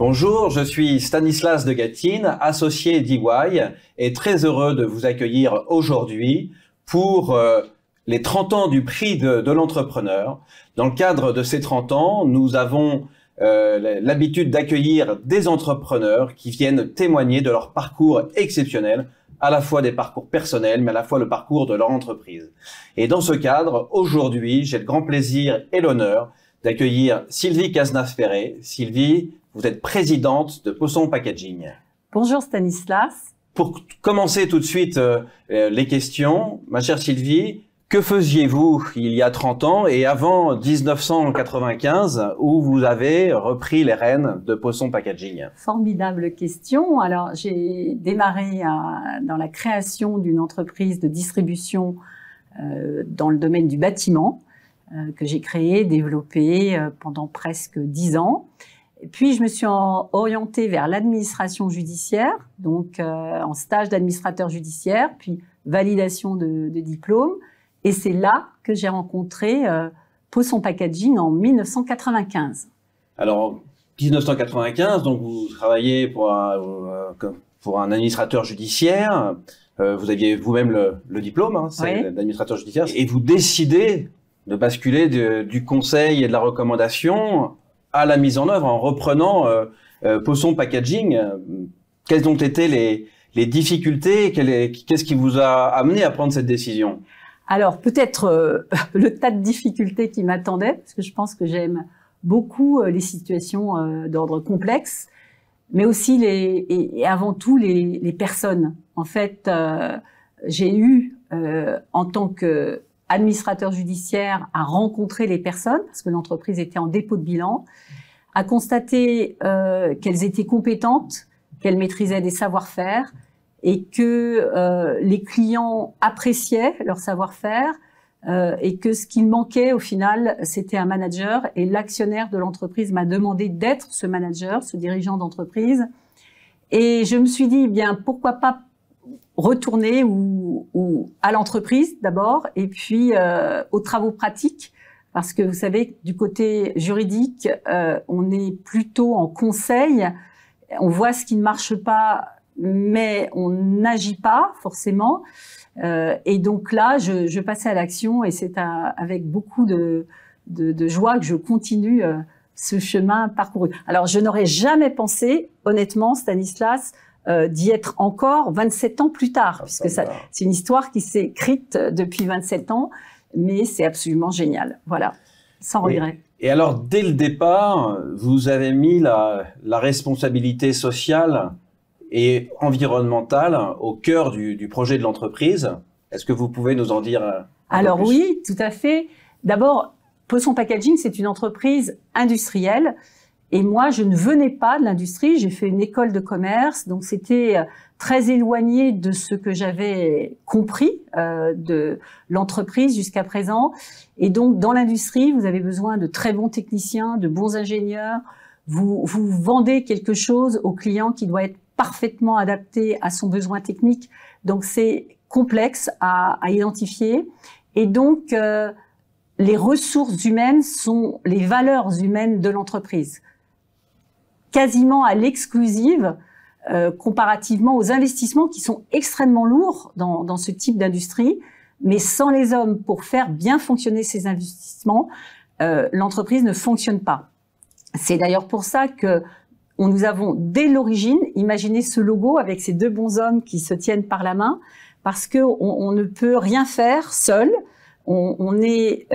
Bonjour, je suis Stanislas de Gatine, associé d'EY, et très heureux de vous accueillir aujourd'hui pour les 30 ans du prix de l'entrepreneur. Dans le cadre de ces 30 ans, nous avons l'habitude d'accueillir des entrepreneurs qui viennent témoigner de leur parcours exceptionnel, à la fois des parcours personnels, mais à la fois le parcours de leur entreprise. Et dans ce cadre, aujourd'hui, j'ai le grand plaisir et l'honneur d'accueillir Sylvie Cazenave-Perret. Sylvie, vous êtes présidente de Poisson Packaging. Bonjour Stanislas. Pour commencer tout de suite les questions, ma chère Sylvie, que faisiez-vous il y a 30 ans et avant 1995 où vous avez repris les rênes de Poisson Packaging? Formidable question. Alors j'ai démarré dans la création d'une entreprise de distribution dans le domaine du bâtiment que j'ai créé, développé pendant presque 10 ans. Et puis je me suis orientée vers l'administration judiciaire, donc en stage d'administrateur judiciaire, puis validation de diplôme. Et c'est là que j'ai rencontré Poisson Packaging en 1995. Alors, 1995, donc vous travaillez pour un administrateur judiciaire. Vous aviez vous-même le diplôme Oui. d'administrateur judiciaire. Et vous décidez de basculer du conseil et de la recommandation à la mise en œuvre en reprenant Poisson Packaging. Quelles ont été les difficultés? Qu'est-ce qui vous a amené à prendre cette décision? Alors peut-être le tas de difficultés qui m'attendaient, parce que je pense que j'aime beaucoup les situations d'ordre complexe, mais aussi et avant tout les personnes. En fait, j'ai eu en tant qu'administrateur judiciaire à rencontrer les personnes, parce que l'entreprise était en dépôt de bilan, à constater qu'elles étaient compétentes, qu'elles maîtrisaient des savoir-faire, et que les clients appréciaient leur savoir-faire et que ce qui manquait au final, c'était un manager. Et l'actionnaire de l'entreprise m'a demandé d'être ce manager, ce dirigeant d'entreprise. Et je me suis dit, bien, pourquoi pas retourner ou à l'entreprise d'abord, et puis aux travaux pratiques. Parce que vous savez, du côté juridique, on est plutôt en conseil. On voit ce qui ne marche pas, mais on n'agit pas forcément. Et donc là, je passais à l'action et c'est avec beaucoup de joie que je continue ce chemin parcouru. Alors, je n'aurais jamais pensé, honnêtement, Stanislas, d'y être encore 27 ans plus tard, puisque c'est une histoire qui s'est écrite depuis 27 ans, mais c'est absolument génial. Voilà, sans regret. Et alors, dès le départ, vous avez mis la responsabilité sociale et environnementale au cœur du projet de l'entreprise. Est-ce que vous pouvez nous en dire un peu plus? Oui, tout à fait. D'abord, Poisson Packaging, c'est une entreprise industrielle. Et moi, je ne venais pas de l'industrie. J'ai fait une école de commerce. Donc, c'était très éloigné de ce que j'avais compris de l'entreprise jusqu'à présent. Et donc, dans l'industrie, vous avez besoin de très bons techniciens, de bons ingénieurs. Vous vendez quelque chose au client qui doit être parfaitement adapté à son besoin technique. Donc, c'est complexe à identifier. Et donc, les ressources humaines sont les valeurs humaines de l'entreprise. Quasiment à l'exclusive, comparativement aux investissements qui sont extrêmement lourds dans ce type d'industrie. Mais sans les hommes pour faire bien fonctionner ces investissements, l'entreprise ne fonctionne pas. C'est d'ailleurs pour ça que nous avons, dès l'origine, imaginé ce logo avec ces deux bonshommes qui se tiennent par la main, parce qu'on ne peut rien faire seul. On est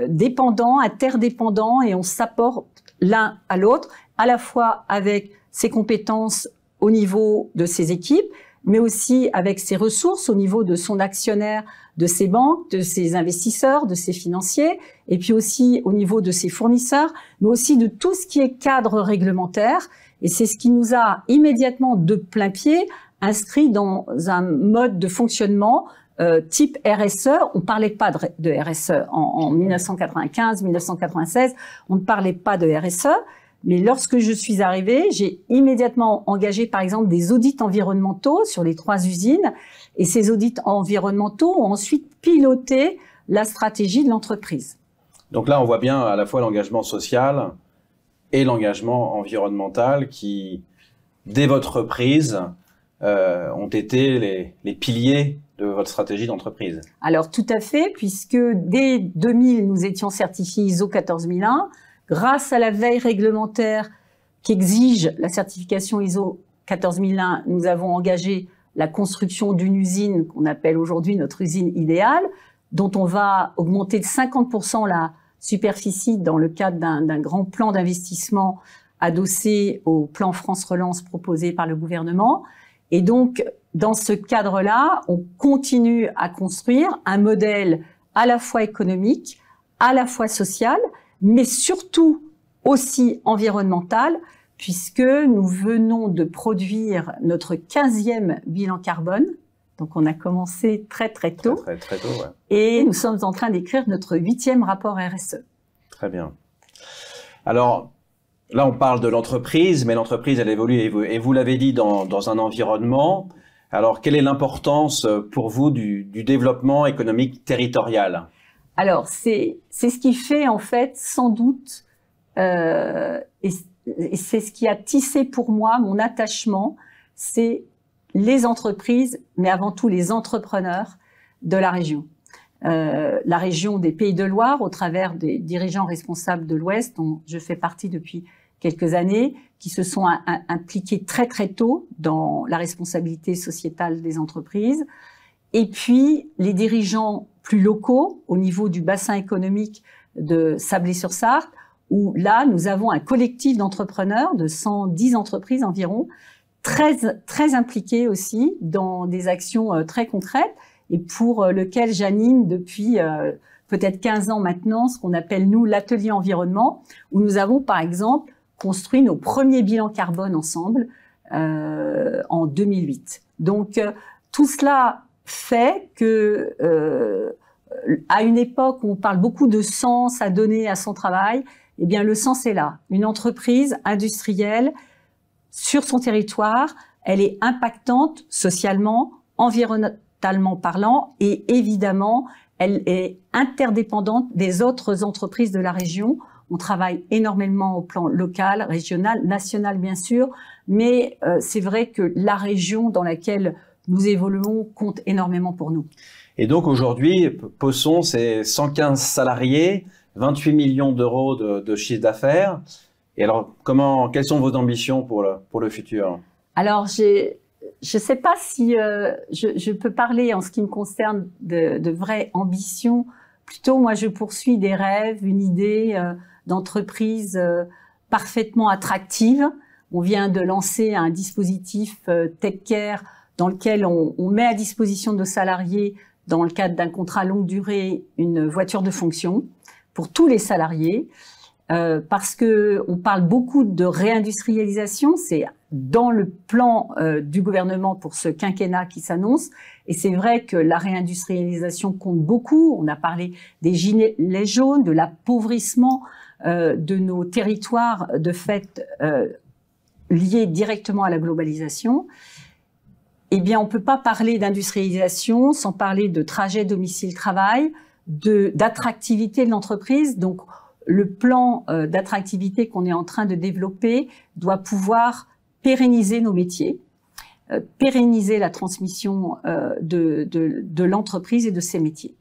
dépendant, interdépendant, et on s'apporte l'un à l'autre, à la fois avec ses compétences au niveau de ses équipes, mais aussi avec ses ressources au niveau de son actionnaire, de ses banques, de ses investisseurs, de ses financiers, et puis aussi au niveau de ses fournisseurs, mais aussi de tout ce qui est cadre réglementaire. Et c'est ce qui nous a immédiatement de plein pied inscrit dans un mode de fonctionnement type RSE. On ne parlait pas de RSE en 1995, 1996, on ne parlait pas de RSE. Mais lorsque je suis arrivée, j'ai immédiatement engagé, par exemple, des audits environnementaux sur les 3 usines. Et ces audits environnementaux ont ensuite piloté la stratégie de l'entreprise. Donc là, on voit bien à la fois l'engagement social et l'engagement environnemental qui, dès votre reprise, ont été les piliers de votre stratégie d'entreprise. Alors tout à fait, puisque dès 2000, nous étions certifiés ISO 14001, grâce à la veille réglementaire qui exige la certification ISO 14001, nous avons engagé la construction d'une usine qu'on appelle aujourd'hui notre usine idéale, dont on va augmenter de 50% la superficie dans le cadre d'un grand plan d'investissement adossé au plan France Relance proposé par le gouvernement. Et donc, dans ce cadre-là, on continue à construire un modèle à la fois économique, à la fois social, mais surtout aussi environnemental, puisque nous venons de produire notre 15e bilan carbone. Donc, on a commencé très tôt. Très tôt, ouais. Et nous sommes en train d'écrire notre 8e rapport RSE. Très bien. Alors, là, on parle de l'entreprise, mais l'entreprise, elle évolue, et vous l'avez dit, dans un environnement. Alors, quelle est l'importance pour vous du développement économique territorial? Alors, c'est ce qui fait, en fait, sans doute, et c'est ce qui a tissé pour moi mon attachement, c'est les entreprises, mais avant tout les entrepreneurs de la région. La région des Pays de Loire, au travers des dirigeants responsables de l'Ouest, dont je fais partie depuis quelques années, qui se sont impliqués très tôt dans la responsabilité sociétale des entreprises. Et puis, les dirigeants plus locaux, au niveau du bassin économique de Sablé-sur-Sarthe, où là, nous avons un collectif d'entrepreneurs de 110 entreprises environ, très impliqués aussi dans des actions très concrètes, et pour lequel j'anime depuis peut-être 15 ans maintenant ce qu'on appelle, nous, l'atelier environnement, où nous avons, par exemple, construit nos premiers bilans carbone ensemble en 2008. Donc, tout cela fait que, à une époque où on parle beaucoup de sens à donner à son travail, eh bien, le sens est là. Une entreprise industrielle, sur son territoire, elle est impactante socialement, environnementalement parlant, et évidemment, elle est interdépendante des autres entreprises de la région. On travaille énormément au plan local, régional, national bien sûr, mais c'est vrai que la région dans laquelle nous évoluons compte énormément pour nous. Et donc aujourd'hui, Posson, c'est 115 salariés, 28 millions d'euros de chiffre d'affaires. Et alors, quelles sont vos ambitions pour le futur? Alors, je ne sais pas si je peux parler en ce qui me concerne de vraies ambitions. Plutôt, moi, je poursuis des rêves, une idée d'entreprise parfaitement attractive. On vient de lancer un dispositif Tech Care dans lequel on met à disposition de nos salariés, dans le cadre d'un contrat longue durée, une voiture de fonction pour tous les salariés. Parce que on parle beaucoup de réindustrialisation, c'est dans le plan du gouvernement pour ce quinquennat qui s'annonce, et c'est vrai que la réindustrialisation compte beaucoup. On a parlé des gilets jaunes, de l'appauvrissement de nos territoires, de fait liés directement à la globalisation. Eh bien, on peut pas parler d'industrialisation sans parler de trajet domicile-travail, d'attractivité de l'entreprise. Donc, le plan d'attractivité qu'on est en train de développer doit pouvoir pérenniser nos métiers, pérenniser la transmission de l'entreprise et de ses métiers.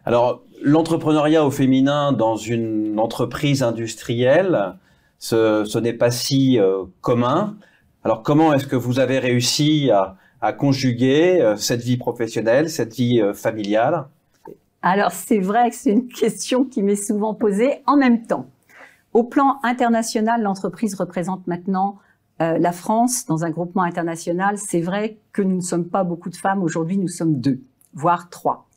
Alors, l'entrepreneuriat au féminin dans une entreprise industrielle, ce n'est pas si commun. Alors, comment est-ce que vous avez réussi à conjuguer cette vie professionnelle, cette vie familiale? Alors, c'est vrai que c'est une question qui m'est souvent posée en même temps. Au plan international, l'entreprise représente maintenant la France dans un groupement international. C'est vrai que nous ne sommes pas beaucoup de femmes. Aujourd'hui, nous sommes 2, voire 3,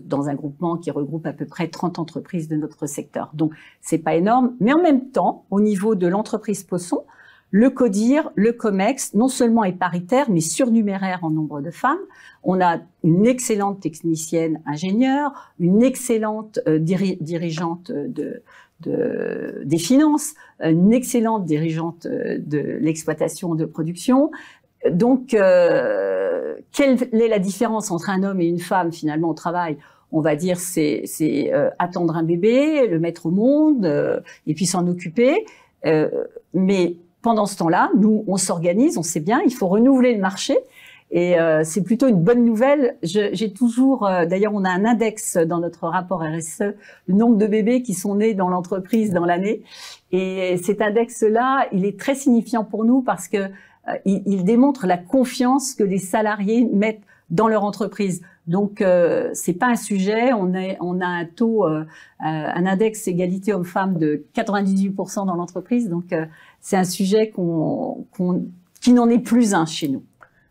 dans un groupement qui regroupe à peu près 30 entreprises de notre secteur. Donc, c'est pas énorme. Mais en même temps, au niveau de l'entreprise Posson, le CODIR, le COMEX, non seulement est paritaire, mais surnuméraire en nombre de femmes. On a une excellente technicienne ingénieure, une excellente dirigeante des finances, une excellente dirigeante de l'exploitation de production. Donc, quelle est la différence entre un homme et une femme finalement au travail? on va dire, c'est attendre un bébé, le mettre au monde, et puis s'en occuper. Mais pendant ce temps-là, nous, on s'organise, on sait bien, il faut renouveler le marché. Et c'est plutôt une bonne nouvelle. J'ai toujours, d'ailleurs, on a un index dans notre rapport RSE, le nombre de bébés qui sont nés dans l'entreprise dans l'année. Et cet index-là, il est très signifiant pour nous parce que il démontre la confiance que les salariés mettent dans leur entreprise. Donc, c'est pas un sujet. On a un taux, un index égalité hommes-femmes de 98% dans l'entreprise. Donc, c'est un sujet qui n'en est plus un chez nous.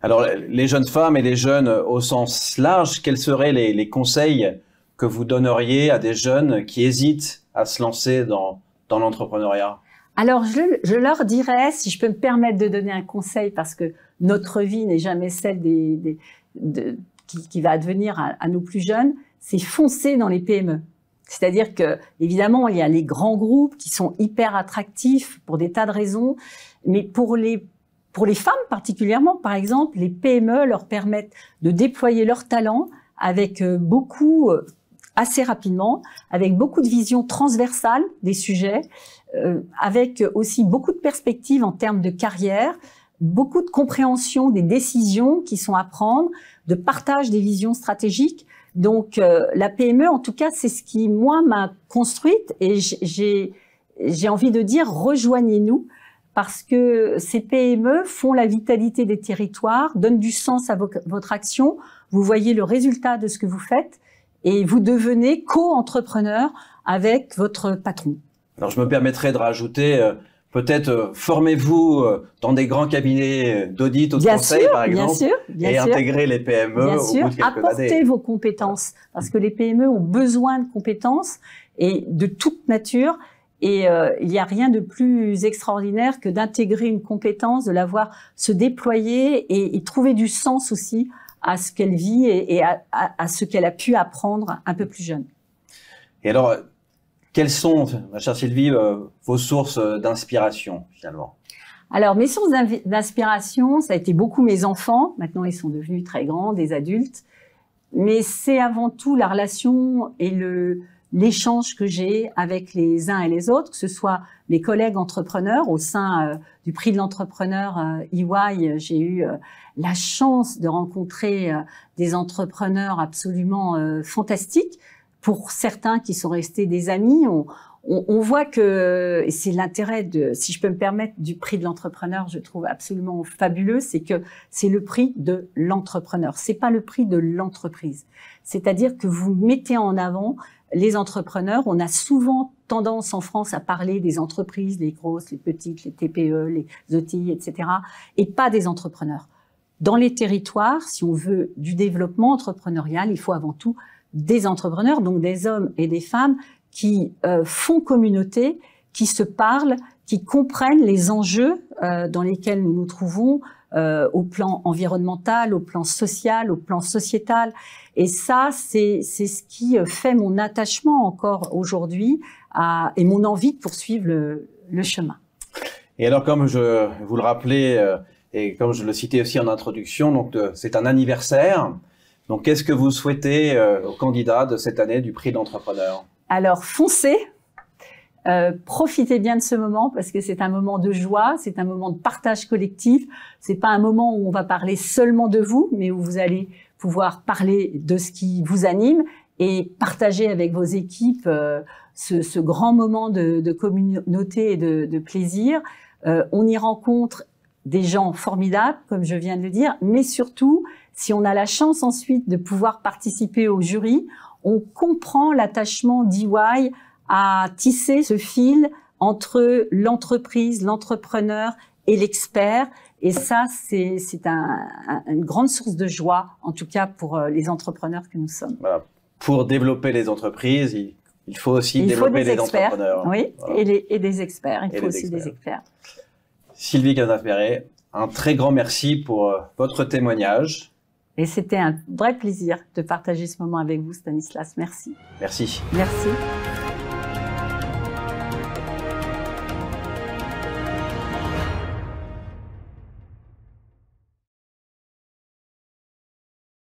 Alors, les jeunes femmes et les jeunes au sens large, quels seraient les conseils que vous donneriez à des jeunes qui hésitent à se lancer dans l'entrepreneuriat? Alors, je leur dirais, si je peux me permettre de donner un conseil, parce que notre vie n'est jamais celle qui va advenir à nos plus jeunes, c'est foncer dans les PME. C'est-à-dire que, évidemment, il y a les grands groupes qui sont hyper attractifs pour des tas de raisons, mais pour les femmes particulièrement, par exemple, les PME leur permettent de déployer leur talent avec assez rapidement, avec beaucoup de vision transversale des sujets, avec aussi beaucoup de perspectives en termes de carrière, beaucoup de compréhension des décisions qui sont à prendre, de partage des visions stratégiques. Donc, la PME, en tout cas, c'est ce qui, moi, m'a construite et j'ai envie de dire, rejoignez-nous, parce que ces PME font la vitalité des territoires, donnent du sens à votre action, vous voyez le résultat de ce que vous faites et vous devenez co-entrepreneur avec votre patron. Alors, je me permettrai de rajouter, peut-être formez-vous dans des grands cabinets d'audit ou de conseil, par exemple, et intégrez les PME au bout de quelques années. Apportez vos compétences, parce que les PME ont besoin de compétences et de toute nature. Et il n'y a rien de plus extraordinaire que d'intégrer une compétence, de la voir se déployer et trouver du sens aussi à ce qu'elle vit et à ce qu'elle a pu apprendre un peu plus jeune. Et alors, quelles sont, ma chère Sylvie, vos sources d'inspiration finalement? Alors, mes sources d'inspiration, ça a été beaucoup mes enfants. Maintenant, ils sont devenus très grands, des adultes. Mais c'est avant tout la relation et l'échange que j'ai avec les uns et les autres, que ce soit mes collègues entrepreneurs au sein du prix de l'entrepreneur EY. J'ai eu la chance de rencontrer des entrepreneurs absolument fantastiques. Pour certains qui sont restés des amis, on voit que, et c'est l'intérêt si je peux me permettre, du prix de l'entrepreneur, je trouve absolument fabuleux, c'est que c'est le prix de l'entrepreneur. C'est pas le prix de l'entreprise. C'est-à-dire que vous mettez en avant les entrepreneurs. On a souvent tendance en France à parler des entreprises, les grosses, les petites, les TPE, les ETI, etc., et pas des entrepreneurs. Dans les territoires, si on veut du développement entrepreneurial, il faut avant tout des entrepreneurs, donc des hommes et des femmes qui font communauté, qui se parlent, qui comprennent les enjeux dans lesquels nous nous trouvons au plan environnemental, au plan social, au plan sociétal. Et ça, c'est ce qui fait mon attachement encore aujourd'hui et mon envie de poursuivre le chemin. Et alors, comme je vous le rappelais et comme je le citais aussi en introduction, donc c'est un anniversaire. Donc, qu'est-ce que vous souhaitez aux candidats de cette année du prix d'entrepreneur? Alors, foncez, profitez bien de ce moment parce que c'est un moment de joie, c'est un moment de partage collectif. C'est pas un moment où on va parler seulement de vous, mais où vous allez pouvoir parler de ce qui vous anime et partager avec vos équipes ce grand moment de communauté et de plaisir. On y rencontre des gens formidables, comme je viens de le dire, mais surtout, si on a la chance ensuite de pouvoir participer au jury, on comprend l'attachement d'EY à tisser ce fil entre l'entreprise, l'entrepreneur et l'expert. Et ça, c'est une grande source de joie, en tout cas pour les entrepreneurs que nous sommes. Voilà. Pour développer les entreprises, il faut aussi développer les entrepreneurs. Oui, voilà. et des experts. Il faut aussi des experts. Sylvie Cazenave-Perret, un très grand merci pour votre témoignage. Et c'était un vrai plaisir de partager ce moment avec vous, Stanislas. Merci. Merci. Merci.